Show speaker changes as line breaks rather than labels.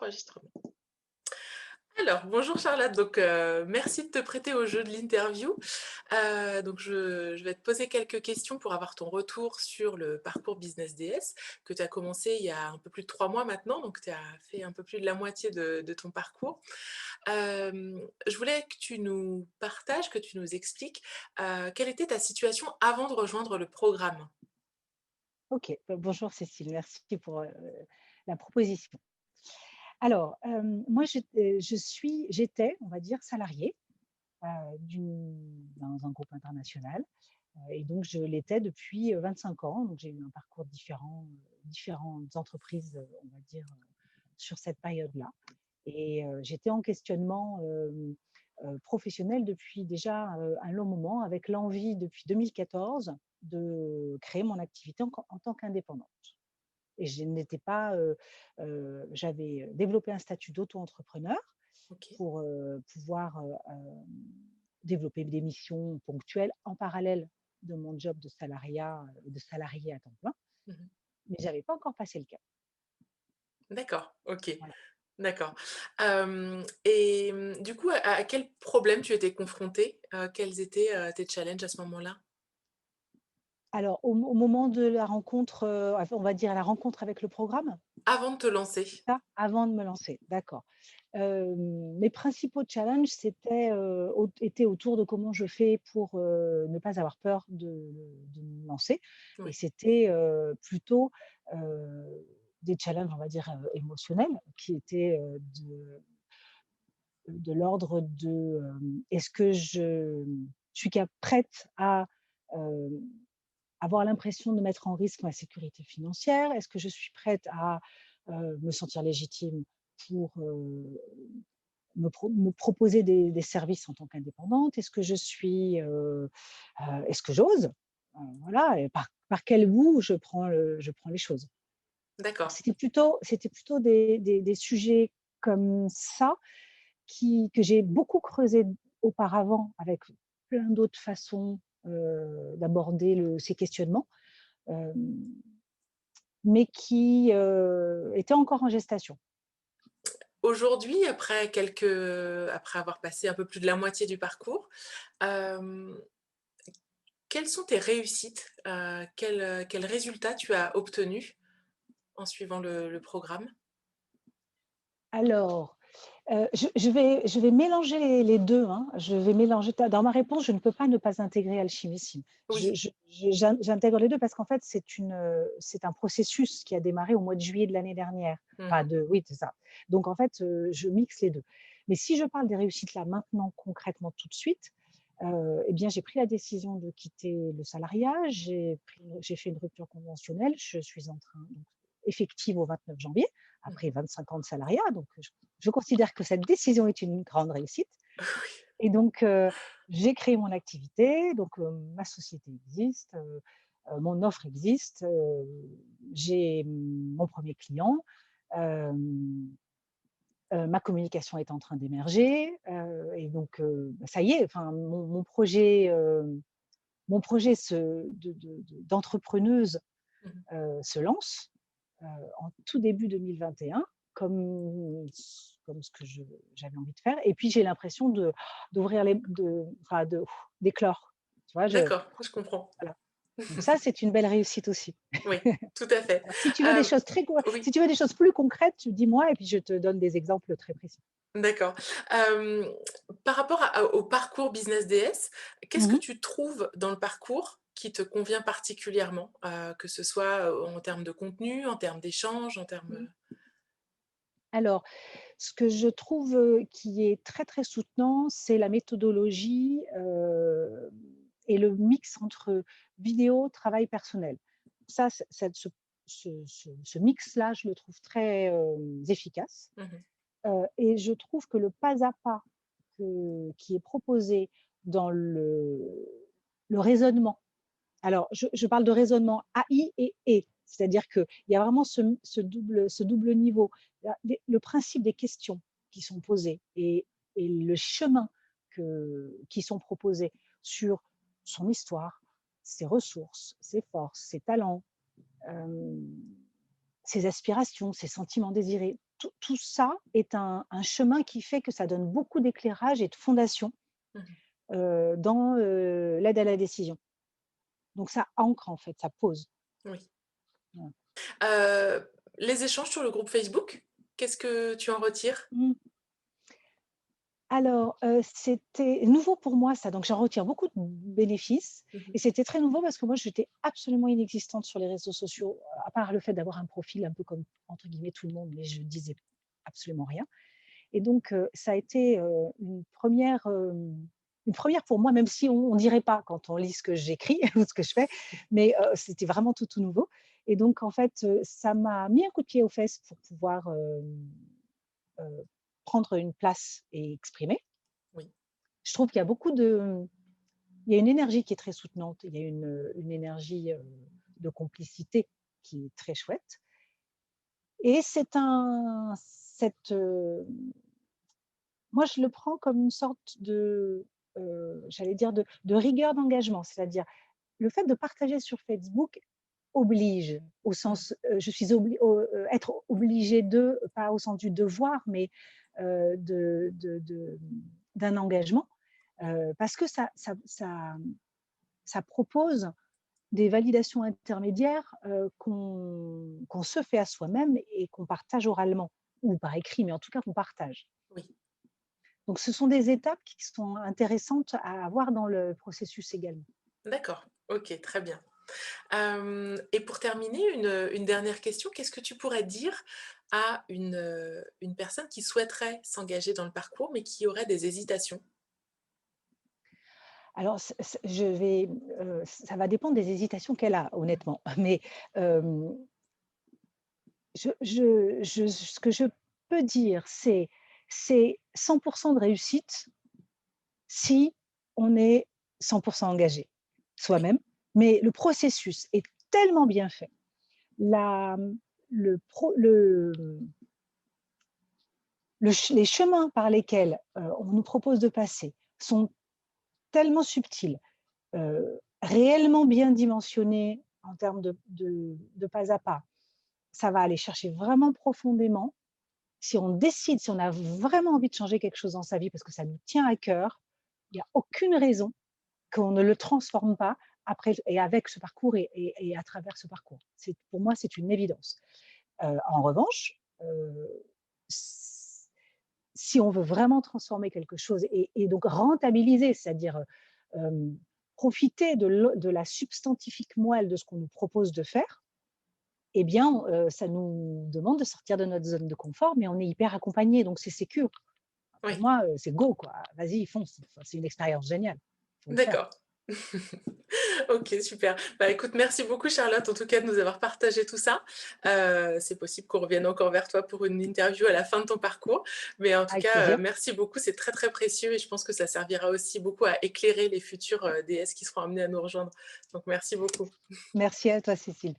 Enregistrement. Alors, bonjour Charlotte, merci de te prêter au jeu de l'interview. Je vais te poser quelques questions pour avoir ton retour sur le parcours Business DS que tu as commencé il y a un peu plus de 3 mois maintenant, donc tu as fait un peu plus de la moitié de ton parcours. Je voulais que tu nous partages, que tu nous expliques, quelle était ta situation avant de rejoindre le programme?
OK, bonjour Cécile, merci pour, la proposition. Alors, moi j'étais, on va dire, salariée, dans un groupe international, et donc je l'étais depuis, 25 ans. Donc j'ai eu un parcours différent, différentes entreprises, on va dire, sur cette période-là. Et j'étais en questionnement, professionnel depuis déjà, un long moment, avec l'envie depuis 2014 de créer mon activité en tant qu'indépendante. Et je n'étais pas, j'avais développé un statut d'auto-entrepreneur
OK.
pour, pouvoir, développer des missions ponctuelles en parallèle de mon job de salariat, de salarié à temps plein,
Mmh.
mais j'avais pas encore passé le cap.
D'accord, OK.
Voilà.
D'accord. Du coup, à quel problème tu étais confrontée? Quels étaient, tes challenges à ce moment-là?
Alors au moment de la rencontre, enfin on va dire la rencontre avec le programme?
Avant de te lancer?
Ça? Avant de me lancer, d'accord. Mes principaux challenges, étaient autour de comment je fais pour, ne pas avoir peur de me lancer. Et
Oui.
c'était, plutôt, des challenges, on va dire, émotionnels qui étaient, de l'ordre de, est-ce que je suis prête à, hem, avoir l'impression de mettre en risque ma sécurité financière? Est-ce que je suis prête à, me sentir légitime pour, me proposer des services en tant qu'indépendante? Est-ce que je suis, est-ce que j'ose? Voilà, et par quel bout je prends les choses. Donc
D'accord.
c'était plutôt des sujets comme ça que j'ai beaucoup creusé auparavant, avec plein d'autres façons, d'aborder ces questionnements, hem, mais qui, étaient encore en gestation.
Aujourd'hui, après avoir passé un peu plus de la moitié du parcours, hem, quelles sont tes réussites? Quels résultats tu as obtenus en suivant le programme?
Alors, je vais mélanger les 2, hein. Je vais mélanger dans ma réponse, je ne peux pas ne pas intégrer Alchimissime.
Oui.
J'intègre les 2 parce qu'en fait, c'est un processus qui a démarré au mois de juillet de l'année dernière. Enfin
Mmh.
oui, c'est ça. Donc en fait, je mixe les 2. Mais si je parle des réussites là, maintenant, concrètement, tout de suite, et bien, j'ai pris la décision de quitter le salariat. J'ai fait une rupture conventionnelle. Je suis en train donc effective au 29 janvier,
Mmh.
après 25 ans de salariat. Donc je considère que cette décision est une grande réussite. Et donc, j'ai créé mon activité, donc, ma société existe, mon offre existe, j'ai mon premier client, hem, ma communication est en train d'émerger, et donc, ça y est, enfin mon projet d'entrepreneuse,
Mmh.
se lance, en tout début 2021, comme ce que j'avais envie de faire. Et puis j'ai l'impression d'ouvrir d'éclore. Tu vois?
D'accord, je comprends.
Voilà. Donc ça, c'est une belle réussite aussi.
Oui, tout à fait.
Si tu veux des
Hem,
choses si
oui.
tu veux des choses plus concrètes, tu dis-moi et puis je te donne des exemples très précis.
D'accord. Hem, Par rapport au parcours Business DS, qu'est-ce que
Mmh.
tu trouves dans le parcours qui te convient particulièrement? Que ce soit, en termes de contenu, en termes d'échanges, en termes,
Mmh. Alors, ce que je trouve, qui est très, très soutenant, c'est la méthodologie, et le mix entre vidéo, travail personnel. Ce mix-là, je le trouve très, efficace,
mmh
et je trouve que le pas à pas qui est proposé dans le raisonnement. Alors je parle de raisonnement AI et «et», c'est-à-dire qu'il y a vraiment ce double niveau. Le principe des questions qui sont posées, et le chemin qui sont proposés sur son histoire, ses ressources, ses forces, ses talents, hem, ses aspirations, ses sentiments désirés. tout ça est un chemin qui fait que ça donne beaucoup d'éclairage et de fondation,
Mmh.
dans, l'aide à la décision. Donc ça ancre en fait, ça pose.
Oui.
Voilà.
Les échanges sur le groupe Facebook, qu'est-ce que tu en retires?
Mmh. Alors, c'était nouveau pour moi ça, donc j'en retire beaucoup de bénéfices
Mmh mh.
et c'était très nouveau parce que moi j'étais absolument inexistante sur les réseaux sociaux, à part le fait d'avoir un profil un peu comme, entre guillemets, «tout le monde», mais je disais absolument rien et donc ça a été, une première pour moi, même si on dirait pas quand on lit ce que j'écris ou ce que je fais, mais c'était vraiment tout, tout nouveau et donc en fait, ça m'a mis un coup de pied aux fesses pour pouvoir, heu, prendre une place et exprimer.
Oui.
Je trouve qu'il y a beaucoup de il y a une énergie qui est très soutenante, il y a une énergie, de complicité qui est très chouette et c'est un cette, moi je le prends comme une sorte de, j'allais dire de rigueur d'engagement. C'est-à-dire, le fait de partager sur Facebook oblige, au
Mmh.
sens, je suis être obligée de, pas au sens du devoir, mais d'un engagement,
Oui.
parce que ça propose des validations intermédiaires, qu'on se fait à soi-même et qu'on partage oralement ou par écrit, mais en tout cas qu'on partage.
Oui.
Donc ce sont des étapes qui sont intéressantes à avoir dans le processus également.
D'accord. OK, très bien. Et pour terminer, une dernière question, qu'est-ce que tu pourrais dire à une personne qui souhaiterait s'engager dans le parcours, mais qui aurait des hésitations?
Alors ça va dépendre des hésitations qu'elle a honnêtement, mais hem, ce que je peux dire, c'est 100 de réussite si on est 100 engagé
Oui,
soi-même, mais le processus est tellement bien fait. La le pro le ch Les chemins par lesquels, on nous propose de passer sont tellement subtils, réellement bien dimensionnés en termes de pas à pas. Ça va aller chercher vraiment profondément. Si on décide, si on a vraiment envie de changer quelque chose dans sa vie parce que ça nous tient à cœur, il y a aucune raison qu'on ne le transforme pas après et avec ce parcours et à travers ce parcours. C'est pour moi, c'est une évidence. En revanche, s si on veut vraiment transformer quelque chose et donc rentabiliser, c'est-à-dire, profiter de la substantifique moelle de ce qu'on nous propose de faire, eh bien, ça nous demande de sortir de notre zone de confort, mais on est hyper accompagné, donc c'est sécure. Pour
oui,
moi, c'est go quoi, vas-y fonce, enfin, c'est une expérience géniale, faut le faire.
d'accord. OK, super. Bah, écoute, merci beaucoup Charlotte, en tout cas, de nous avoir partagé tout ça. C'est possible qu'on revienne encore vers toi pour une interview à la fin de ton parcours, mais en tout
Avec
cas,
plaisir.
merci beaucoup, c'est très, très précieux et je pense que ça servira aussi beaucoup à éclairer les futurs, DS qui seront amenés à nous rejoindre. Donc merci beaucoup.
Merci à toi Cécile.